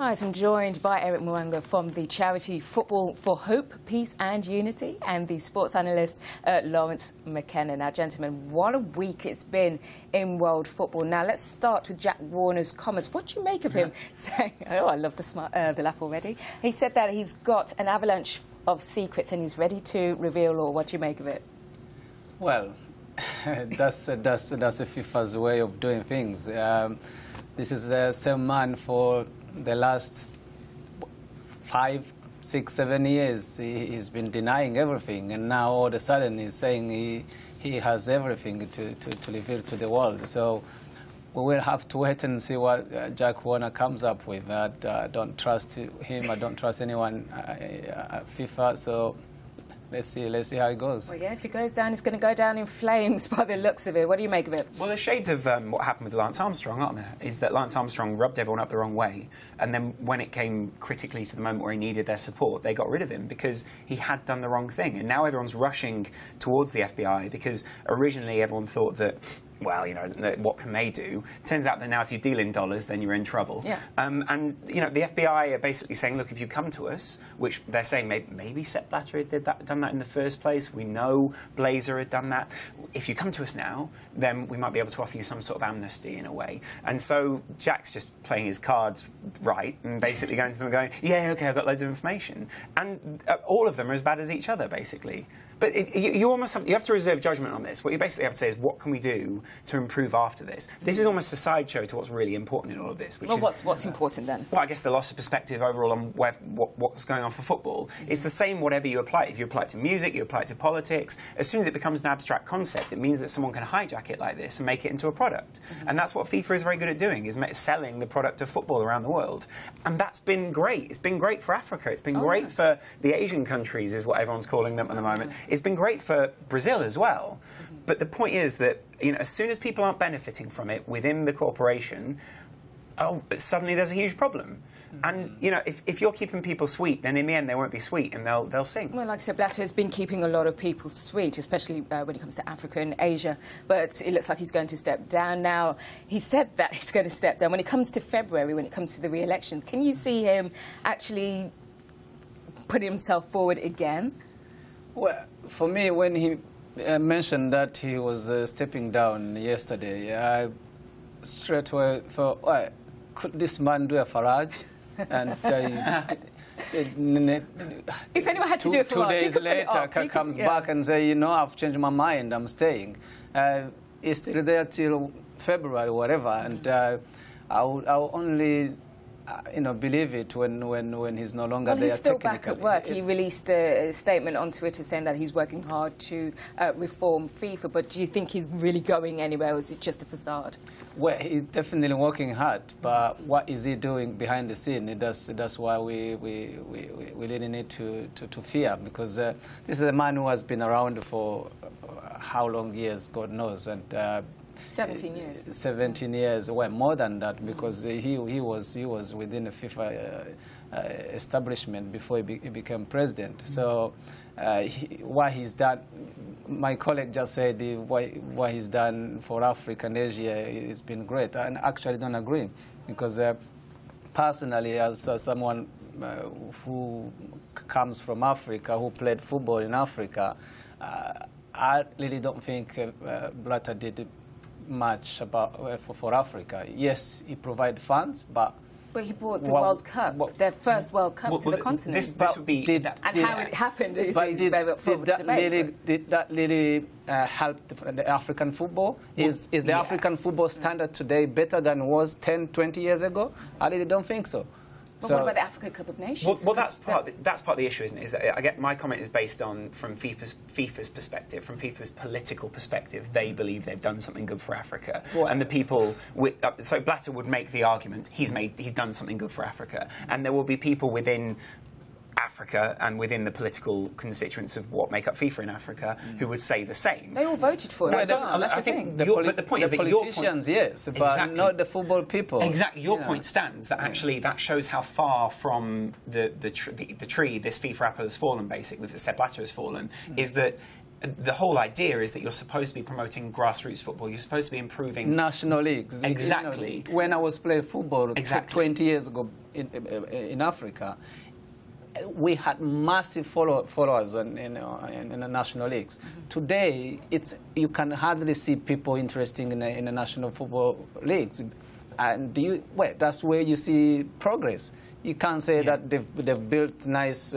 Right, I'm joined by Eric Murangwa from the charity Football for Hope, Peace and Unity, and the sports analyst Laurence McKenna. Now, gentlemen, what a week it's been in world football. Now, let's start with Jack Warner's comments. What do you make of him saying, oh, I love the laugh already. He said that he's got an avalanche of secrets and he's ready to reveal all. What do you make of it? Well, that's FIFA's way of doing things. This is the same man for the last 5, 6, 7 years. He's been denying everything, and now all of a sudden he's saying he has everything to reveal to the world. So we will have to wait and see what Jack Warner comes up with. I don't trust him. I don't trust anyone at FIFA. So let's see how it goes. Well, yeah, if it goes down, it's going to go down in flames by the looks of it. What do you make of it? Well, the shades of what happened with Lance Armstrong, aren't there? Is that Lance Armstrong rubbed everyone up the wrong way, and then when it came critically to the moment where he needed their support, they got rid of him because he had done the wrong thing. And now everyone's rushing towards the FBI because originally everyone thought that, well, you know, what can they do? Turns out that now if you deal in dollars, then you're in trouble. Yeah. And, you know, the FBI are basically saying, look, if you come to us, which they're saying maybe Sepp Blatter had done that in the first place. We know Blazer had done that. If you come to us now, then we might be able to offer you some sort of amnesty in a way. And so Jack's just playing his cards right and basically going to them and going, yeah, OK, I've got loads of information. And all of them are as bad as each other, basically. But you have to reserve judgment on this. What you basically have to say is, what can we do to improve after this? This is almost a sideshow to what's really important in all of this. Which well, is, what's important then? Well, I guess the loss of perspective overall on what's going on for football. It's the same whatever you apply. If you apply it to music, you apply it to politics. As soon as it becomes an abstract concept, it means that someone can hijack it like this and make it into a product. And that's what FIFA is very good at doing, is selling the product of football around the world. And that's been great. It's been great for Africa. It's been great for the Asian countries, is what everyone's calling them at the moment. It's been great for Brazil as well. But the point is that, you know, as soon as people aren't benefiting from it within the corporation, suddenly there's a huge problem. And, you know, if you're keeping people sweet, then in the end they won't be sweet and they'll sing. Well, like I said, Blatter has been keeping a lot of people sweet, especially when it comes to Africa and Asia. But it looks like he's going to step down now. He said that he's going to step down. When it comes to February, when it comes to the re-election, can you see him actually put himself forward again? Well, for me, when he mentioned that he was stepping down yesterday, I straight away thought, well, could this man do a Farage? And if anyone had to do a Farage, 2 days later, comes back and say, you know, I've changed my mind, I'm staying. He's still there till February, whatever, and I'll only you know, believe it when he's no longer there. Well, he's still back at work. He released a statement on Twitter saying that he's working hard to reform FIFA. But do you think he's really going anywhere, or is it just a facade? Well, he's definitely working hard, but what is he doing behind the scene? That's why we really need to fear, because this is a man who has been around for how long years, God knows, and 17 years. 17 years, well, more than that, because he was within the FIFA establishment before he became president. So what he's done, my colleague just said what he's done for Africa and Asia has been great. I actually don't agree, because personally, as someone who comes from Africa, who played football in Africa, I really don't think Blatter did much about for Africa. Yes, he provided funds, but he brought the World Cup, their first World Cup to the continent. This would be how it happened is very up for debate. Did that really help the African football? Is the African football standard today better than it was 10, 20 years ago? I really don't think so. But what about the Africa Cup of Nations? Well, that's part of the issue, isn't it? Is that I get my comment is based on from FIFA's perspective, from FIFA's political perspective. They believe they've done something good for Africa, and the people. So Blatter would make the argument he's done something good for Africa, and there will be people within Africa and within the political constituents of what make up FIFA in Africa who would say the same. They all voted for it. But the point is that your point, yes, but exactly, not the football people. Exactly, your point stands that actually that shows how far from the tree this FIFA apple has fallen. Basically, the Sepp Blatter has fallen, is that the whole idea is that you're supposed to be promoting grassroots football. You're supposed to be improving national leagues. Exactly. You know, when I was playing football exactly. 20 years ago in Africa, we had massive followers in the national leagues. Mm-hmm. Today, you can hardly see people interested in the national football leagues, and that's where you see progress. You can't say that they've built nice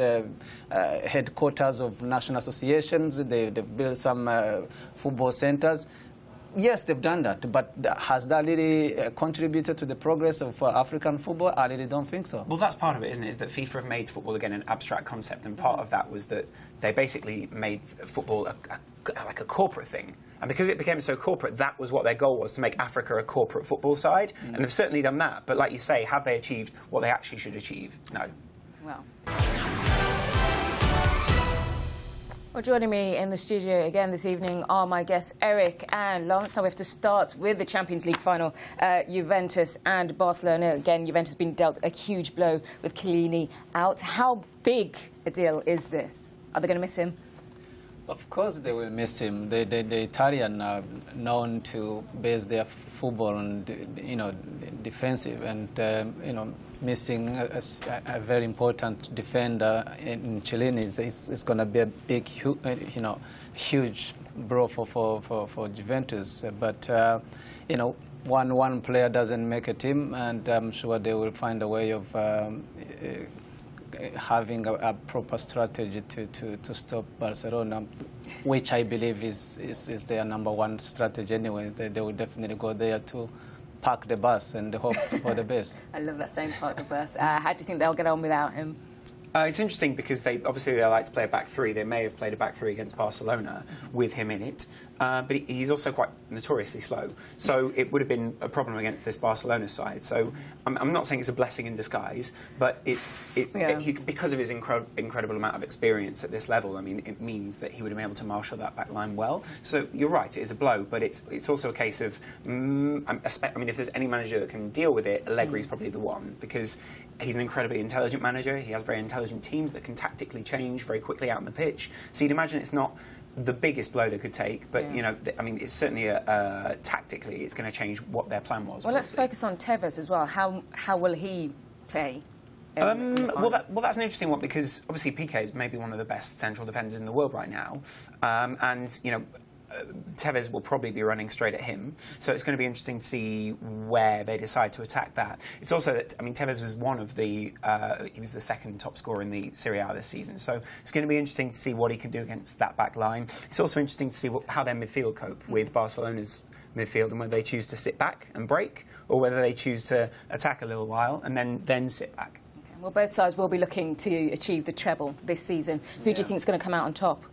headquarters of national associations. They've built some football centers. Yes, they've done that, but has that really contributed to the progress of African football? I really don't think so. Well, that's part of it, isn't it? Is that FIFA have made football, again, an abstract concept, and part of that was that they basically made football like a corporate thing. And because it became so corporate, that was what their goal was, to make Africa a corporate football side. And they've certainly done that. But like you say, have they achieved what they actually should achieve? No. Well, joining me in the studio again this evening are my guests Eric and Laurence. Now we have to start with the Champions League final, Juventus and Barcelona. Again, Juventus has been dealt a huge blow with Chiellini out. How big a deal is this? Are they going to miss him? Of course they will miss him. The Italian are known to base their football on, defensive, and missing a very important defender in Chiellini is going to be a big, huge blow for Juventus. But one player doesn't make a team, and I'm sure they will find a way of having a proper strategy to stop Barcelona, which I believe is their #1 strategy anyway. They will definitely go there to park the bus and hope for the best. I love that saying, park the bus. How do you think they'll get on without him? It's interesting because they like to play a back three. They may have played a back three against Barcelona with him in it, but he's also quite notoriously slow. So it would have been a problem against this Barcelona side. So I'm not saying it's a blessing in disguise, but because of his incredible amount of experience at this level. I mean, it means that he would have been able to marshal that back line well. So you're right, it is a blow, but it's also a case of if there's any manager that can deal with it, Allegri's probably the one, because he's an incredibly intelligent manager. He has very intelligent teams that can tactically change very quickly out on the pitch. So you'd imagine it's not the biggest blow they could take, but it's certainly tactically it's going to change what their plan was. Well, let's focus on Tevez as well. How will he play? Well, that's an interesting one, because obviously Piqué is maybe one of the best central defenders in the world right now, and Tevez will probably be running straight at him, so it's going to be interesting to see where they decide to attack that. It's also that, Tevez was one of the, he was the second top scorer in the Serie A this season, so it's going to be interesting to see what he can do against that back line. It's also interesting to see how their midfield cope with Barcelona's midfield, and whether they choose to sit back and break, or whether they choose to attack a little while and then sit back. Okay. Well, both sides will be looking to achieve the treble this season. Who do you think is going to come out on top?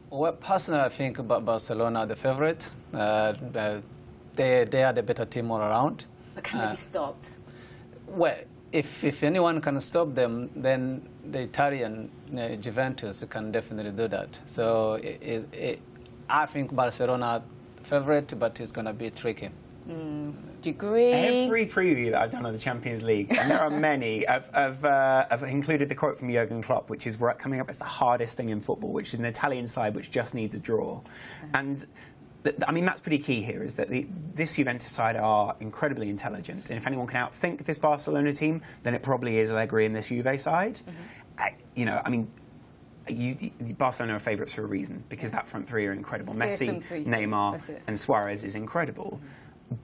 Well, personally, I think Barcelona are the favourite. They are the better team all around. But can they be stopped? Well, if anyone can stop them, then the Italian Juventus can definitely do that. So I think Barcelona are favourite, but it's going to be tricky. Do you agree? Every preview that I've done of the Champions League, and there are many, I've included the quote from Jurgen Klopp, which is coming up as the hardest thing in football, which is an Italian side which just needs a draw. And that's pretty key here, is that this Juventus side are incredibly intelligent, and if anyone can outthink this Barcelona team, then it probably is Allegri and this Juve side. Barcelona are favourites for a reason, because that front three are incredible. Messi, Neymar and Suarez is incredible.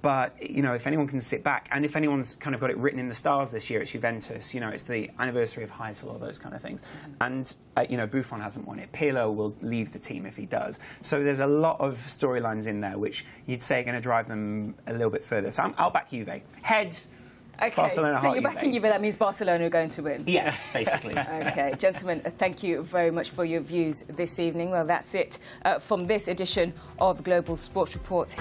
But, if anyone can sit back, and if anyone's kind of got it written in the stars this year, it's Juventus. It's the anniversary of Heysel, all those kind of things. And, Buffon hasn't won it. Pirlo will leave the team if he does. So there's a lot of storylines in there which you'd say are going to drive them a little bit further. So I'll back Juve. Head. Okay, Barcelona, so you're backing Juve, that means Barcelona are going to win? Yes, basically. Okay, gentlemen, thank you very much for your views this evening. Well, that's it from this edition of Global Sports Report.